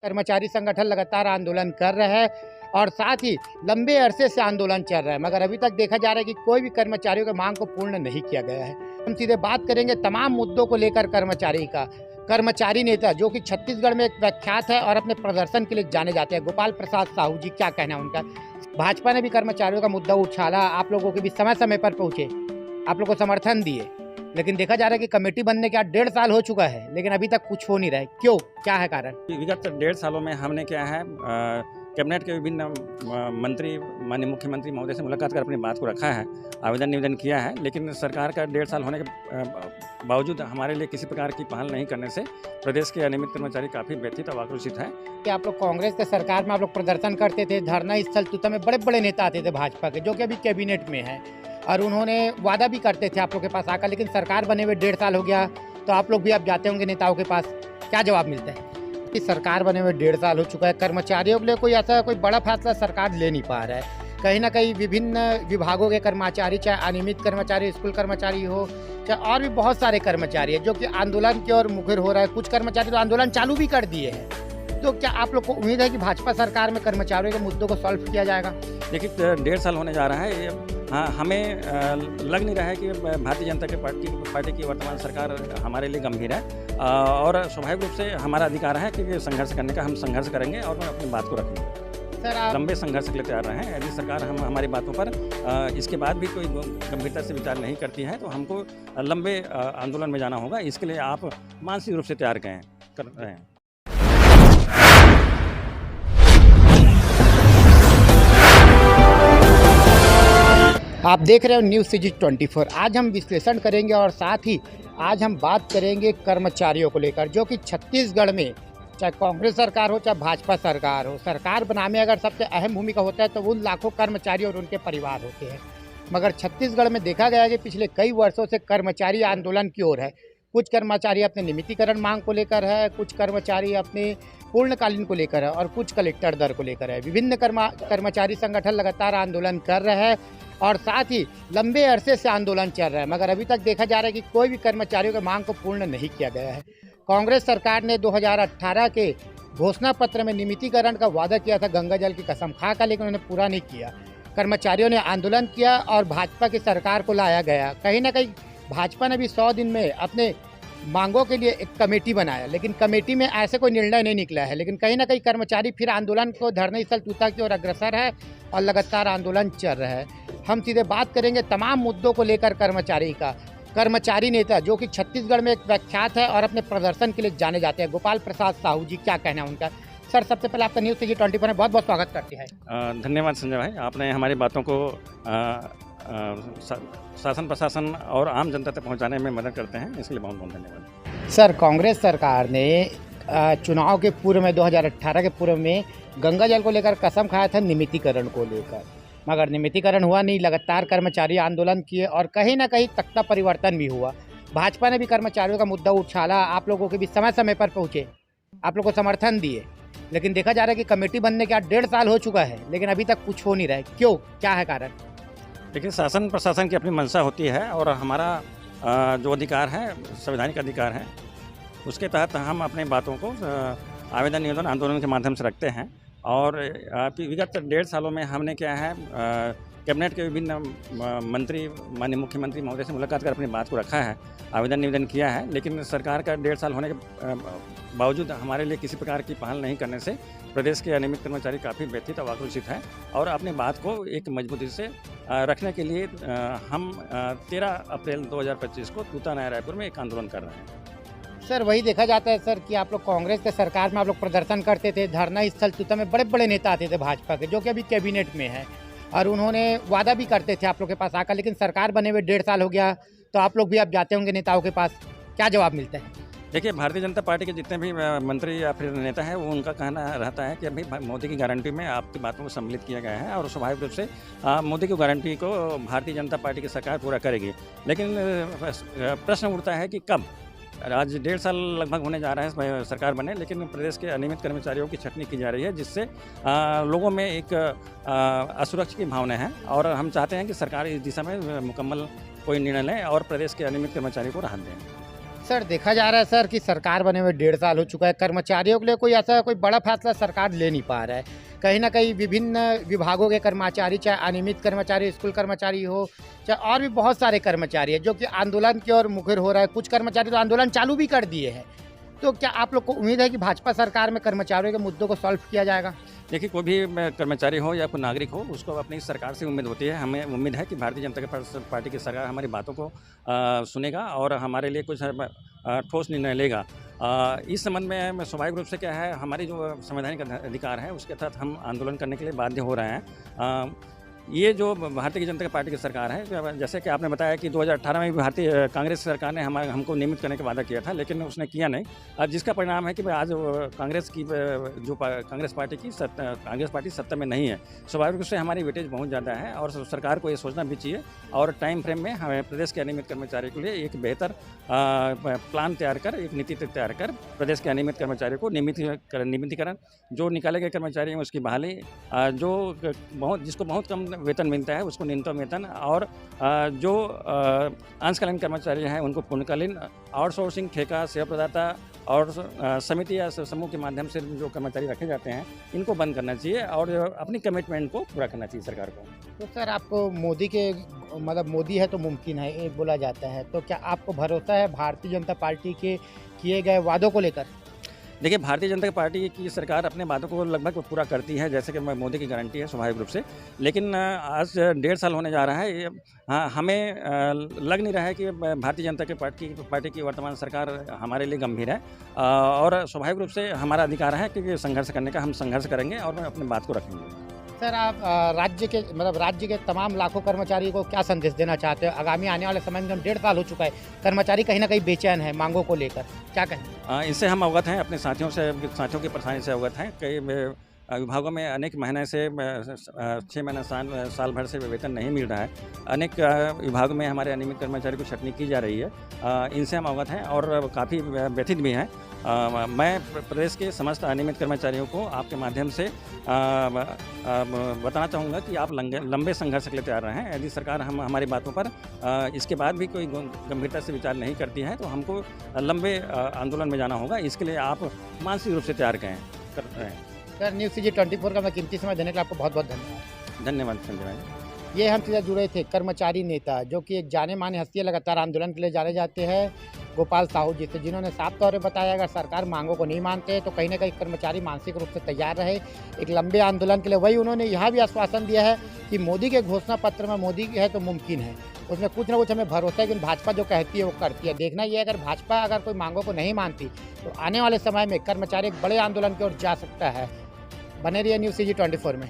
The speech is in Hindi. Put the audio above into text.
कर्मचारी संगठन लगातार आंदोलन कर रहे हैं और साथ ही लंबे अरसे से आंदोलन चल रहा है, मगर अभी तक देखा जा रहा है कि कोई भी कर्मचारियों की मांग को पूर्ण नहीं किया गया है। हम सीधे बात करेंगे तमाम मुद्दों को लेकर कर्मचारी नेता जो कि छत्तीसगढ़ में एक प्रख्यात है और अपने प्रदर्शन के लिए जाने जाते हैं, गोपाल प्रसाद साहू जी, क्या कहना है उनका। भाजपा ने भी कर्मचारियों का मुद्दा उछाला, आप लोगों के भी समय समय पर पहुंचे, आप लोगों को समर्थन दिए, लेकिन देखा जा रहा है कि कमेटी बनने के 1.5 साल हो चुका है, लेकिन अभी तक कुछ हो नहीं रहा है। क्यों, क्या है कारण? विगत 1.5 सालों में हमने क्या है कैबिनेट के विभिन्न मंत्री, माननीय मुख्यमंत्री महोदय से मुलाकात कर अपनी बात को रखा है, आवेदन निवेदन किया है, लेकिन सरकार का 1.5 साल होने के बावजूद हमारे लिए किसी प्रकार की पहल नहीं करने से प्रदेश के अनियमित कर्मचारी काफ़ी व्यथित और आक्रोशित हैं। कि आप लोग कांग्रेस के सरकार में आप लोग प्रदर्शन करते थे, धरना स्थल तुता में बड़े बड़े नेता आते थे भाजपा के, जो कि अभी कैबिनेट में है, और उन्होंने वादा भी करते थे आप लोग के पास आकर, लेकिन सरकार बने हुए 1.5 साल हो गया, तो आप लोग भी अब जाते होंगे नेताओं के पास, क्या जवाब मिलता है कि सरकार बने हुए 1.5 साल हो चुका है, कर्मचारियों के लिए कोई ऐसा कोई बड़ा फैसला सरकार ले नहीं पा रहा है। कहीं ना कहीं विभिन्न विभागों के कर्मचारी, चाहे अनियमित कर्मचारी, स्कूल कर्मचारी हो, चाहे और भी बहुत सारे कर्मचारी है जो कि आंदोलन की ओर मुखर हो रहा है। कुछ कर्मचारी तो आंदोलन चालू भी कर दिए हैं। तो क्या आप लोग को उम्मीद है कि भाजपा सरकार में कर्मचारियों के मुद्दों को सॉल्व किया जाएगा? देखिए 1.5 साल होने जा रहा है, हाँ, हमें लग नहीं रहा है कि भारतीय जनता पार्टी की वर्तमान सरकार हमारे लिए गंभीर है, और स्वाभाविक रूप से हमारा अधिकार है कि संघर्ष करने का, हम संघर्ष करेंगे और अपनी बात को रखेंगे। सर लंबे संघर्ष के लिए तैयार रहे हैं। यदि सरकार हमारी बातों पर इसके बाद भी कोई गंभीरता से विचार नहीं करती है तो हमको लंबे आंदोलन में जाना होगा। इसके लिए आप मानसिक रूप से तैयार कर रहे हैं। आप देख रहे हो न्यूज़ सिटी 24। आज हम विश्लेषण करेंगे और साथ ही आज हम बात करेंगे कर्मचारियों को लेकर, जो कि छत्तीसगढ़ में चाहे कांग्रेस सरकार हो चाहे भाजपा सरकार हो, सरकार बनाने में अगर सबसे अहम भूमिका होता है तो वो लाखों कर्मचारी और उनके परिवार होते हैं। मगर छत्तीसगढ़ में देखा गया है कि पिछले कई वर्षों से कर्मचारी आंदोलन की ओर है। कुछ कर्मचारी अपने नियमितीकरण मांग को लेकर है, कुछ कर्मचारी अपने पूर्णकालीन को लेकर है और कुछ कलेक्टर दर को लेकर है। विभिन्न कर्मचारी संगठन लगातार आंदोलन कर रहे हैं और साथ ही लंबे अरसे से आंदोलन चल रहा है, मगर अभी तक देखा जा रहा है कि कोई भी कर्मचारियों की मांग को पूर्ण नहीं किया गया है। कांग्रेस सरकार ने 2018 के घोषणा पत्र में नियमितीकरण का वादा किया था, गंगा जल की कसम खाकर, लेकिन उन्होंने पूरा नहीं किया। कर्मचारियों ने आंदोलन किया और भाजपा की सरकार को लाया गया। कहीं ना कहीं भाजपा ने भी 100 दिन में अपने मांगों के लिए एक कमेटी बनाया, लेकिन कमेटी में ऐसे कोई निर्णय नहीं निकला है। लेकिन कहीं ना कहीं कर्मचारी फिर आंदोलन को धरना स्थल तूता की ओर अग्रसर है और लगातार आंदोलन चल रहा है। हम सीधे बात करेंगे तमाम मुद्दों को लेकर कर्मचारी नेता जो कि छत्तीसगढ़ में एक प्रख्यात है और अपने प्रदर्शन के लिए जाने जाते हैं, गोपाल प्रसाद साहू जी, क्या कहना है उनका। सर, सबसे पहले आपका न्यूज़ सिटी 24 में बहुत बहुत स्वागत करते हैं। धन्यवाद संजय भाई, आपने हमारी बातों को शासन प्रशासन और आम जनता तक पहुंचाने में मदद करते हैं, इसके लिए बहुत बहुत धन्यवाद। सर, कांग्रेस सरकार ने चुनाव के पूर्व में 2018 के पूर्व में गंगा जल को लेकर कसम खाया था नियमितीकरण को लेकर, मगर नियमितीकरण हुआ नहीं। लगातार कर्मचारी आंदोलन किए और कहीं ना कहीं तख्ता परिवर्तन भी हुआ। भाजपा ने भी कर्मचारियों का मुद्दा उछाला, आप लोगों के भी समय समय पर पहुंचे, आप लोग को समर्थन दिए, लेकिन देखा जा रहा है कि कमेटी बनने के 1.5 साल हो चुका है, लेकिन अभी तक कुछ हो नहीं रहा है। क्यों, क्या है कारण? देखिए, शासन प्रशासन की अपनी मंशा होती है और हमारा जो अधिकार है, संवैधानिक अधिकार है, उसके तहत हम अपने बातों को आवेदन निवेदन आंदोलन के माध्यम से रखते हैं। और विगत 1.5 सालों में हमने क्या है कैबिनेट के विभिन्न मंत्री, माननीय मुख्यमंत्री महोदय से मुलाकात कर अपनी बात को रखा है, आवेदन निवेदन किया है, लेकिन सरकार का 1.5 साल होने के बावजूद हमारे लिए किसी प्रकार की पहल नहीं करने से प्रदेश के अनियमित कर्मचारी काफ़ी व्यथित और आक्रोशित हैं। और अपनी बात को एक मजबूती से रखने के लिए हम 13 अप्रैल 2025 को तूता नया रायपुर में एक आंदोलन कर रहे हैं। सर, वही देखा जाता है सर कि आप लोग कांग्रेस के सरकार में आप लोग प्रदर्शन करते थे, धरना स्थल तुता में बड़े बड़े नेता आते थे भाजपा के, जो कि अभी कैबिनेट में है, और उन्होंने वादा भी करते थे आप लोग के पास आकर, लेकिन सरकार बने हुए 1.5 साल हो गया, तो आप लोग भी अब जाते होंगे नेताओं के पास, क्या जवाब मिलता है? देखिए, भारतीय जनता पार्टी के जितने भी मंत्री या फिर नेता हैं, वो उनका कहना रहता है कि अभी मोदी की गारंटी में आपकी बातों को सम्मिलित किया गया है और स्वाभाविक रूप से मोदी की गारंटी को भारतीय जनता पार्टी की सरकार पूरा करेगी। लेकिन प्रश्न उठता है कि कब? आज 1.5 साल लगभग होने जा रहा है सरकार बने, लेकिन प्रदेश के अनियमित कर्मचारियों की छटनी की जा रही है, जिससे लोगों में एक असुरक्षा की भावना है। और हम चाहते हैं कि सरकार इस दिशा में मुकम्मल कोई निर्णय लें और प्रदेश के अनियमित कर्मचारियों को राहत दें। सर देखा जा रहा है सर कि सरकार बने हुए 1.5 साल हो चुका है, कर्मचारियों के लिए कोई बड़ा फैसला सरकार ले नहीं पा रहा है। कहीं ना कहीं विभिन्न विभागों के कर्मचारी, चाहे अनियमित कर्मचारी, स्कूल कर्मचारी हो, चाहे और भी बहुत सारे कर्मचारी हैं जो कि आंदोलन की ओर मुखर हो रहा है। कुछ कर्मचारी तो आंदोलन चालू भी कर दिए हैं। तो क्या आप लोग को उम्मीद है कि भाजपा सरकार में कर्मचारियों के मुद्दों को सॉल्व किया जाएगा? देखिए, कोई भी कर्मचारी हो या कोई नागरिक हो, उसको अपनी सरकार से उम्मीद होती है। हमें उम्मीद है कि भारतीय जनता पार्टी की सरकार हमारी बातों को सुनेगा और हमारे लिए कुछ ठोस निर्णय लेगा। इस संबंध में स्वाभाविक रूप से क्या है, हमारी जो संवैधानिक अधिकार है उसके तहत हम आंदोलन करने के लिए बाध्य हो रहे हैं। ये जो भारतीय जनता पार्टी की सरकार है, जैसे कि आपने बताया कि 2018 में भी भारतीय कांग्रेस सरकार ने हमको नियमित करने का वादा किया था, लेकिन उसने किया नहीं। जिसका परिणाम है कि आज कांग्रेस पार्टी सत्ता में नहीं है। स्वाभाविक रूप से हमारी वेटेज बहुत ज़्यादा है और सरकार को ये सोचना भी चाहिए और टाइम फ्रेम में हमें प्रदेश के अनियमित कर्मचारियों के लिए एक बेहतर प्लान तैयार कर, एक नीति तैयार कर प्रदेश के अनियमित कर्मचारियों को नियमितीकरण, जो निकाले गए कर्मचारी हैं उसकी बहाली, जिसको बहुत कम वेतन मिलता है उसको न्यूनतम वेतन, और जो अंशकालीन कर्मचारी हैं उनको पूर्णकालीन, आउटसोर्सिंग, ठेका, सेवा प्रदाता और समिति या समूह के माध्यम से जो कर्मचारी रखे जाते हैं इनको बंद करना चाहिए और अपनी कमिटमेंट को पूरा करना चाहिए सरकार को। तो सर आपको मोदी है तो मुमकिन है ये बोला जाता है, तो क्या आपको भरोसा है भारतीय जनता पार्टी के किए गए वादों को लेकर? देखिए, भारतीय जनता पार्टी की सरकार अपने वादों को लगभग पूरा करती है, जैसे कि मोदी की गारंटी है स्वाभाविक रूप से। लेकिन आज 1.5 साल होने जा रहा है। हमें लग नहीं रहा है कि भारतीय जनता पार्टी की वर्तमान सरकार हमारे लिए गंभीर है और स्वाभाविक रूप से हमारा अधिकार है कि संघर्ष करने का, हम संघर्ष करेंगे और अपनी बात को रखेंगे। सर आप राज्य के तमाम लाखों कर्मचारियों को क्या संदेश देना चाहते हो? आगामी आने वाले समय में 1.5 साल हो चुका है, कर्मचारी कहीं ना कहीं बेचैन है मांगों को लेकर, क्या कहें? इससे हम अवगत हैं, अपने साथियों की परेशानी से अवगत हैं। कई विभागों में अनेक महीने से 6 महीने साल भर से वेतन नहीं मिल रहा है। अनेक विभागों में हमारे अनियमित कर्मचारी को छंटनी की जा रही है। इनसे हम अवगत हैं और काफ़ी व्यथित भी हैं। मैं प्रदेश के समस्त अनियमित कर्मचारियों को आपके माध्यम से बताना चाहूँगा कि आप लंबे संघर्ष के लिए तैयार रहें। यदि सरकार हमारी बातों पर इसके बाद भी कोई गंभीरता से विचार नहीं करती है तो हमको लंबे आंदोलन में जाना होगा। इसके लिए आप मानसिक रूप से तैयार कर रहे हैं। सर, न्यूज़ CG 24 का मैं कीमती समय देने के लिए आपको बहुत बहुत धन्यवाद। धन्यवाद संजय भाई। ये हमसे जुड़े थे कर्मचारी नेता, जो कि एक जाने माने हस्ती, लगातार आंदोलन के लिए जाने जाते हैं, गोपाल साहू जी से, जिन्होंने साफ तौर पर बताया अगर सरकार मांगों को नहीं मानते तो कहीं ना कहीं कर्मचारी मानसिक रूप से तैयार रहे एक लंबे आंदोलन के लिए। वही उन्होंने यह भी आश्वासन दिया है कि मोदी के घोषणा पत्र में मोदी है तो मुमकिन है, उसमें कुछ ना कुछ हमें भरोसा है कि भाजपा जो कहती है वो करती है। देखना ये अगर भाजपा कोई मांगों को नहीं मानती तो आने वाले समय में कर्मचारी एक बड़े आंदोलन की ओर जा सकता है। बने रहिए न्यूज़ CG 24 में।